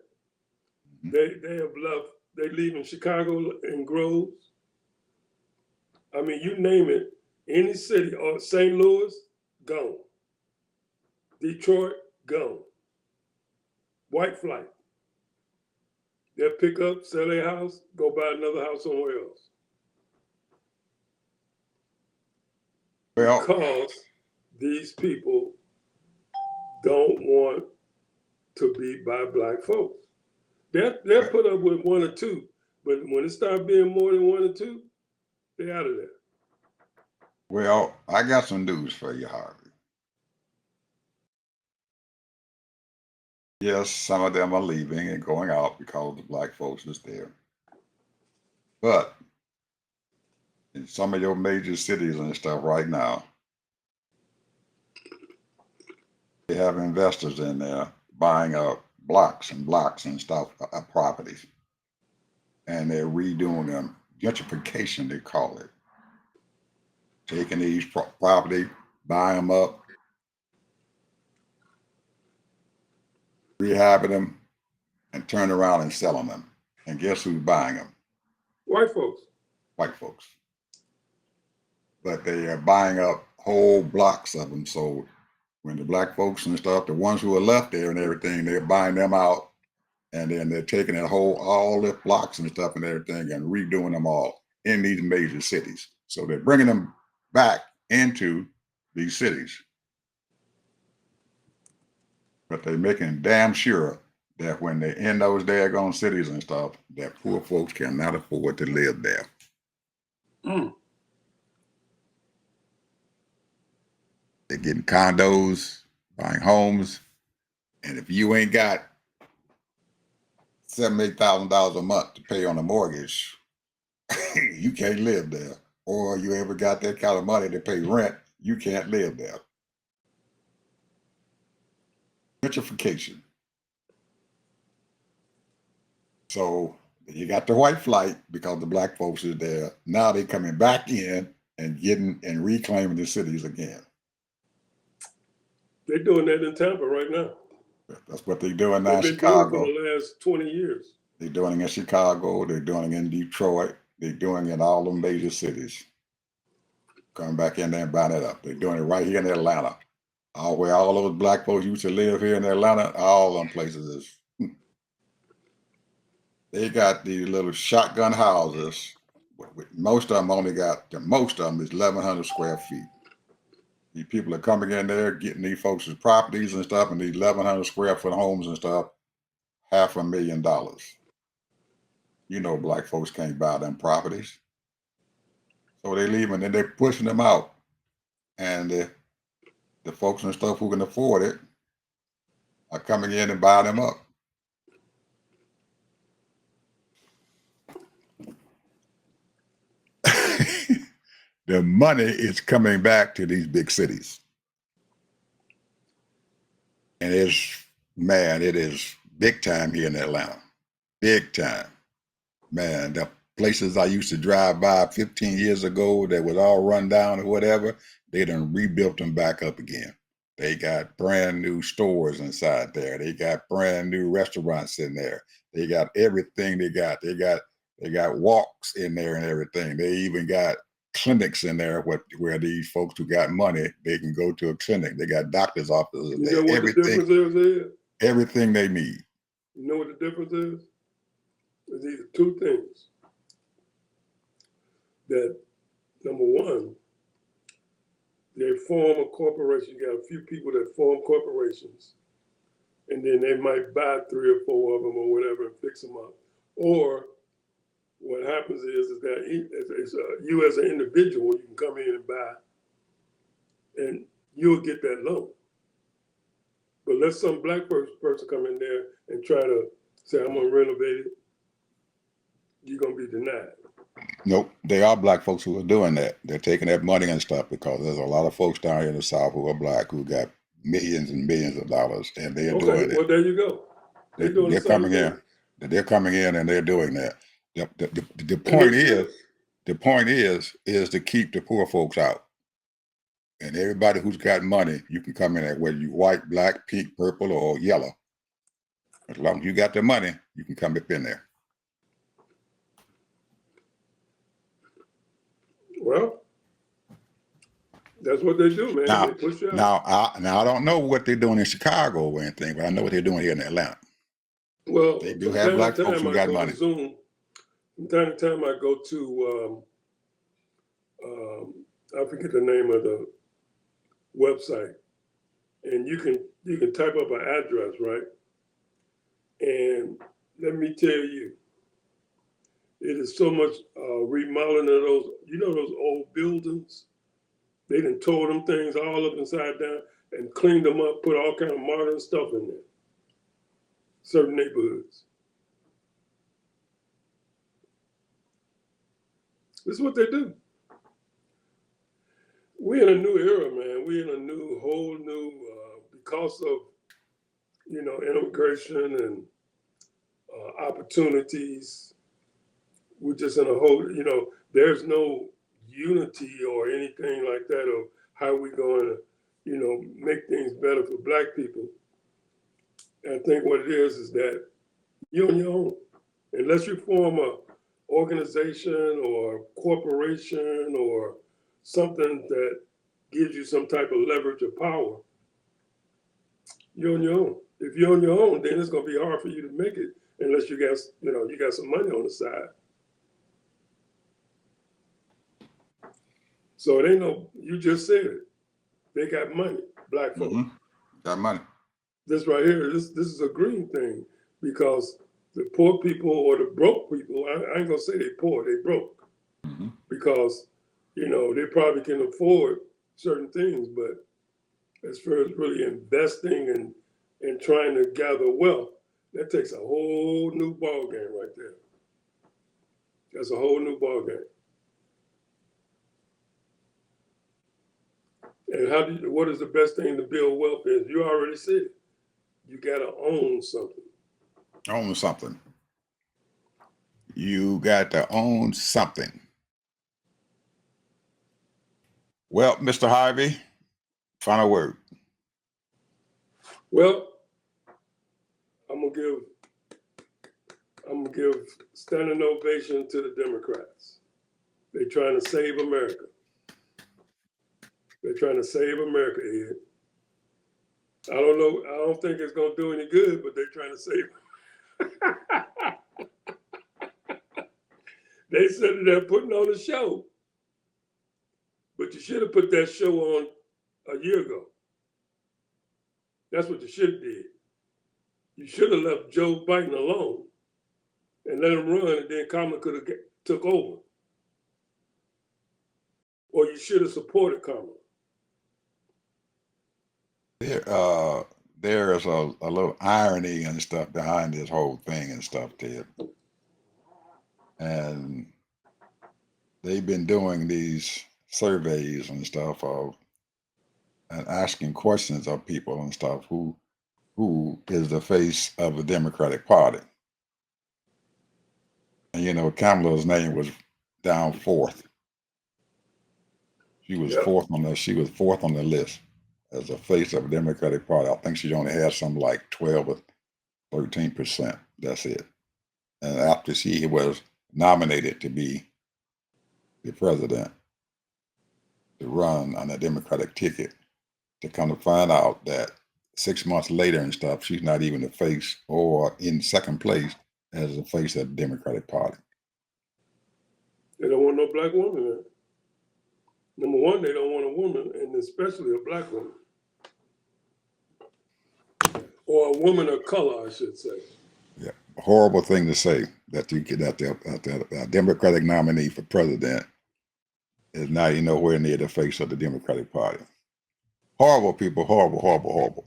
They have left, they leaving Chicago and Groves. I mean, you name it, any city, or St. Louis, gone. Detroit, gone. White flight. They'll pick up, sell their house, go buy another house somewhere else. Well, Because these people don't want to be by black folks. They'll put up with one or two, but when it starts being more than one or two, they're out of there. well, I got some news for you, Harvey. Yes, some of them are leaving and going out because the black folks is there. But in some of your major cities and stuff right now, they have investors in there buying up blocks and blocks and stuff, properties, and they're redoing them. Gentrification, they call it. Taking these property, buying them up, rehabbing them, and turn around and selling them. And guess who's buying them? White folks. White folks. But they are buying up whole blocks of them. So when the black folks and stuff, the ones who are left there and everything, they're buying them out, and then they're taking that whole, all the blocks and stuff and everything and redoing them all in these major cities. So they're bringing them back into these cities. But they're making damn sure that when they're in those daggone cities and stuff, that poor folks cannot afford to live there. Mm. They're getting condos, buying homes, and if you ain't got $7,000-8,000 a month to pay on a mortgage, you can't live there. Or you ever got that kind of money to pay rent, you can't live there. Gentrification. So you got the white flight because the black folks is there. Now they coming back in and getting and reclaiming the cities again. They're doing that in Tampa right now. That's what they're doing now in They've been Chicago. doing it for the last 20 years. They're doing it in Chicago. They're doing it in Detroit. They're doing it in all the major cities. Coming back in there and buying it up. They're doing it right here in Atlanta. Where all those black folks used to live here in Atlanta, all them places is. They got these little shotgun houses. Most of them only got, most of them is 1,100 square feet. These people are coming in there, getting these folks' properties and stuff, and these 1,100 square foot homes and stuff, $500,000. You know, black folks can't buy them properties. So they leave and then they're pushing them out. And the folks and stuff who can afford it are coming in and buying them up. The money is coming back to these big cities. And it is big time here in Atlanta. Big time. Man, the places I used to drive by 15 years ago that was all run down or whatever, they done rebuilt them back up again. They got brand new stores inside there. They got brand new restaurants in there. They got everything they got. They got walks in there and everything. They even got clinics in there where these folks who got money, they can go to a clinic. They got doctor's offices. You know what the difference is? Everything they need. You know what the difference is? There's either two things. That, number one, they form a corporation. You got a few people that form corporations, and then they might buy 3 or 4 of them or whatever and fix them up. Or what happens is that you as an individual, you can come in and buy, and you'll get that loan. But let some black person come in there and try to say, I'm going to renovate it, you're going to be denied. Nope, they are black folks who are doing that. They're taking that money and stuff because there's a lot of folks down here in the South who are black who got millions and millions of dollars, and they're doing it. Well, there you go. They're coming in. They're coming in and they're doing that. The point is to keep the poor folks out. And everybody who's got money, you can come in there, whether you white, black, pink, purple, or yellow. As long as you got the money, you can come up in there. Well, that's what they do, man. They push you out. Now I don't know what they're doing in Chicago or anything, but I know what they're doing here in Atlanta. Well, They do from have time black to folks time who I got go money. to Zoom. From time to time I go to, I forget the name of the website, and you can type up an address, right? And let me tell you, it is so much remodeling of those, those old buildings. They done tore them things all up inside down and cleaned them up, put all kind of modern stuff in there. Certain neighborhoods. This is what they do. We're in a new era, man. We're in a whole new, because of, immigration and opportunities. We're just in a whole, there's no unity or anything like that of how we're going to, make things better for black people. And I think what it is that you're on your own. Unless you form a organization or corporation or something that gives you some type of leverage or power, you're on your own. If you're on your own, then it's going to be hard for you to make it unless you got some money on the side. So it ain't no, you just said it. They got money, black folks. Mm-hmm. Got money. This right here, this is a green thing because the poor people or the broke people, I ain't gonna say they poor, they broke. Mm-hmm. Because, they probably can afford certain things, but as far as really investing and trying to gather wealth, that takes a whole new ball game right there. That's a whole new ball game. And what is the best thing to build wealth is? You already said it. You gotta own something. Own something. You got to own something. Well, Mr. Harvey, final word. Well, I'm gonna give standing ovation to the Democrats. They're trying to save America. They're trying to save America, Ed. I don't know. I don't think it's gonna do any good, but they're trying to save. They sitting there putting on a show, but you should have put that show on a year ago. That's what you should have did. You should have left Joe Biden alone and let him run, and then Kamala could have took over. Or you should have supported Kamala. There is a little irony and stuff behind this whole thing and stuff, Ted. And they've been doing these surveys and stuff and asking questions of people and stuff who is the face of the Democratic Party. And Kamala's name was down fourth. She was fourth on the list as a face of the Democratic Party. I think she only had something like 12 or 13%. That's it. And after she was nominated to be the president, to run on a Democratic ticket, to come to find out that 6 months later and stuff, she's not even the face or in second place as the face of the Democratic Party. They don't want no black woman in it. Number one, they don't want a woman, and especially a black woman. Or a woman of color, I should say. Yeah, a horrible thing to say that you get that the Democratic nominee for president is not nowhere near the face of the Democratic Party. Horrible people, horrible.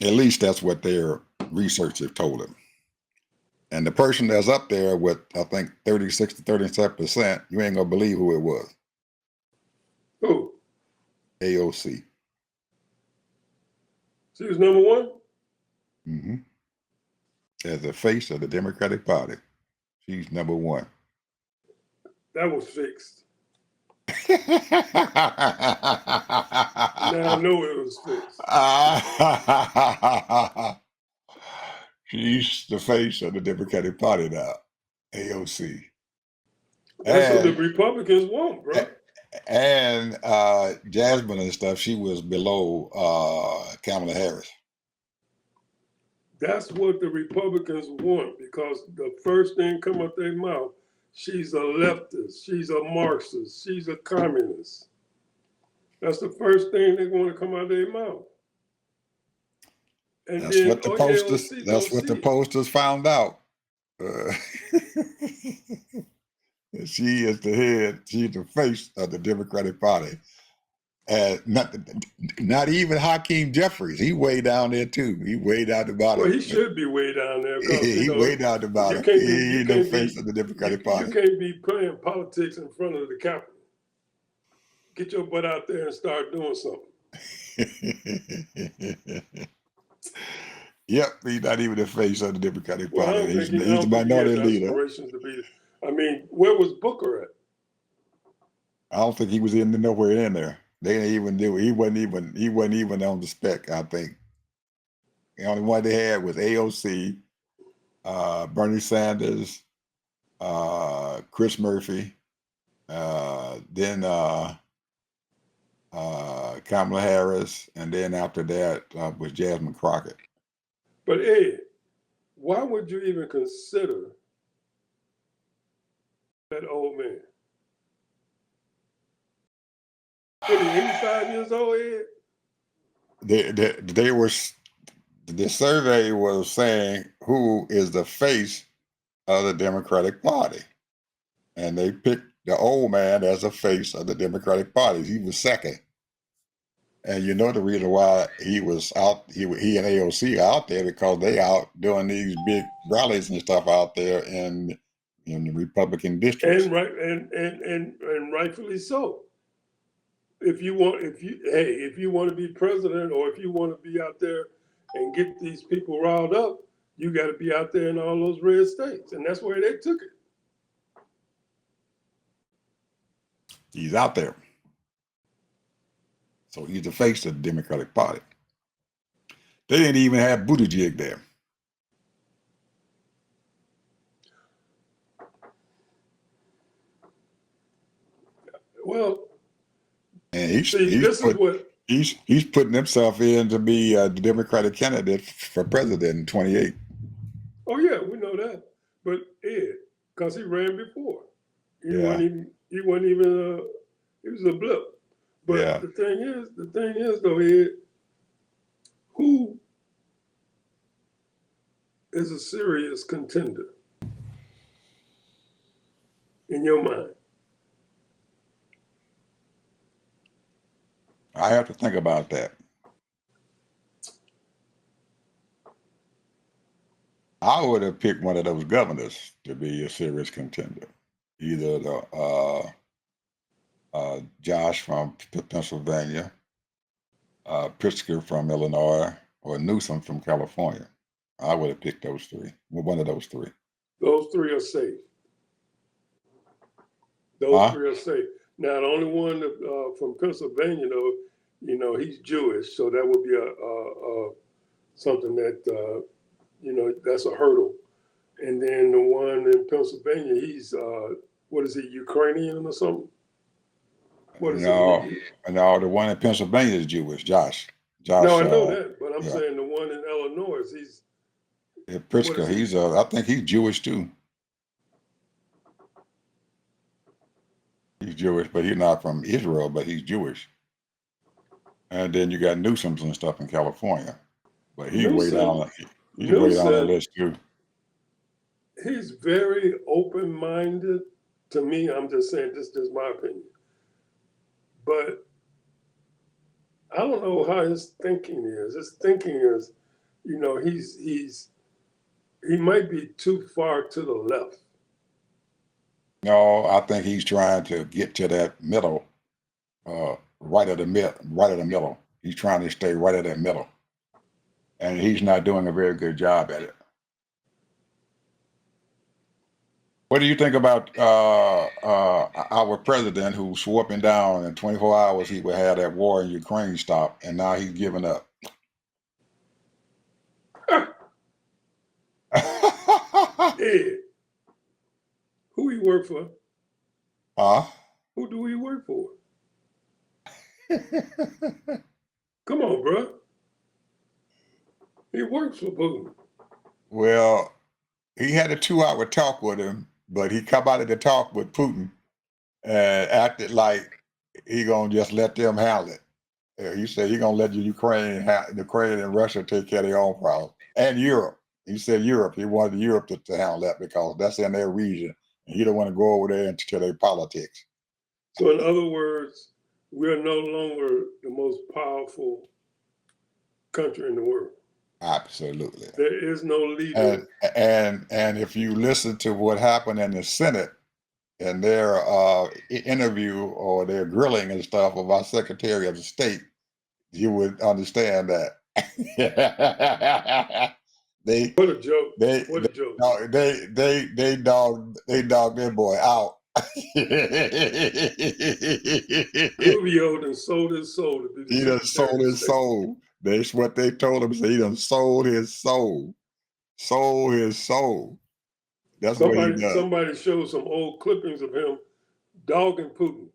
At least that's what their research have told them. And the person that's up there with, I think, 36 to 37%, you ain't gonna believe who it was. Who? AOC. She was number one? Mm-hmm. As the face of the Democratic Party, she's number one. That was fixed. Now I know it was fixed. She's the face of the Democratic Party now, AOC. That's what the Republicans want, bro. And Jasmine and stuff, she was below Kamala Harris. That's what the Republicans want, because the first thing come out their mouth, she's a leftist, she's a Marxist, she's a communist. That's the first thing they want to come out of their mouth. And That's then what the posters. AOC That's don't what the see it. posters found out. She is the head. She's the face of the Democratic Party. And not even Hakeem Jeffries. He way down there too. He way down the Well, bottom. he should be way down there, because He way down the you bottom. can't He be you ain't the can't face be of the Democratic you Party. can't be playing politics in front of the Capitol. Get your butt out there and start doing something. Yep, he's not even the face of the Democratic Well, I Party. don't He's think he the has minority leader. aspirations to be. I mean, where was Booker at? I don't think he was in nowhere in there. They didn't even do it. He wasn't even on the spec, I think. The only one they had was AOC, Bernie Sanders, Chris Murphy, then Kamala Harris, and then after that was Jasmine Crockett. But Ed, why would you even consider that old man? 85 years old, Ed? They were. The survey was saying who is the face of the Democratic Party, and they picked the old man as the face of the Democratic Party. He was second, and you know the reason why he was out. He and AOC are out there because they out doing these big rallies and stuff out there in the Republican districts. And rightfully so. If you want to be president, or if you want to be out there and get these people riled up, you got to be out there in all those red states, and that's where they took it. He's out there, so he's the face of the Democratic Party. They didn't even have Buttigieg there. Well, And he's putting himself in to be the Democratic candidate for president in 28. Oh yeah, we know that. But Ed, because he ran before, he wasn't even he was a blip. But Yeah. the thing is though, Ed, who is a serious contender in your mind? I have to think about that. I would have picked one of those governors to be a serious contender, either the Josh from Pennsylvania, Pritzker from Illinois, or Newsom from California. I would have picked those three. One of those three. Those three are safe. Those three are safe. Now, the only one from Pennsylvania, though, he's Jewish, so that would be a something that that's a hurdle. And then the one in Pennsylvania, he's what is he, Ukrainian or something? What is it? No, the one in Pennsylvania is Jewish, Josh. No, I know that, but I'm saying the one in Illinois, he's Pritzker. I think he's Jewish too. He's Jewish, but he's not from Israel, but he's Jewish. And then you got Newsom and stuff in California, but he's way down. He's way down the list too. He's very open-minded. To me, I'm just saying, this is my opinion. But I don't know how his thinking is. His thinking is, he might be too far to the left. No, I think he's trying to get to that middle, right of the middle. He's trying to stay right at that middle, and he's not doing a very good job at it. What do you think about our president, who swore up and down in 24 hours he would have that war in Ukraine stop, and now he's giving up? Ed, who he work for? Who do he work for? Come on, bro. He works for Putin. Well, he had a 2-hour talk with him, but he come out of the talk with Putin and acted like he gonna just let them handle it. He said he gonna let Ukraine and Russia take care of their own problems, and Europe. He said Europe. He wanted Europe to handle that because that's in their region, and he don't want to go over there into their politics. So, in other words, we're no longer the most powerful country in the world. Absolutely. There is no leader. And if you listen to what happened in the Senate and their interview or their grilling and stuff of our Secretary of State, you would understand that. What a joke! they What a joke! dogged that boy out. Rubio done sold his soul to be the He done Secretary sold of his State. soul. That's what they told him. He done sold his soul. Sold his soul. That's what he does. Somebody showed some old clippings of him dogging Putin,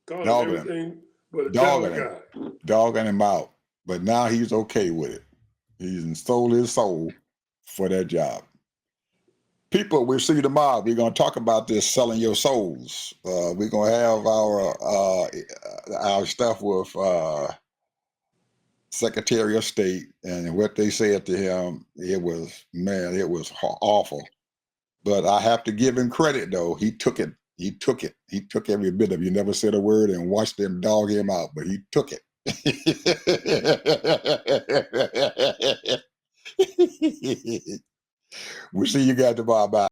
calling Dogging him. everything but a Dogging devil him. guy. Dogging him out. But now he's okay with it. He's sold his soul for that job. People, we see tomorrow. We're going to talk about this selling your souls. We're going to have our stuff with Secretary of State, and what they said to him, it was awful. But I have to give him credit, though. He took it. He took every bit of it. He never said a word and watched them dog him out, but he took it. We'll see you guys tomorrow. Bye.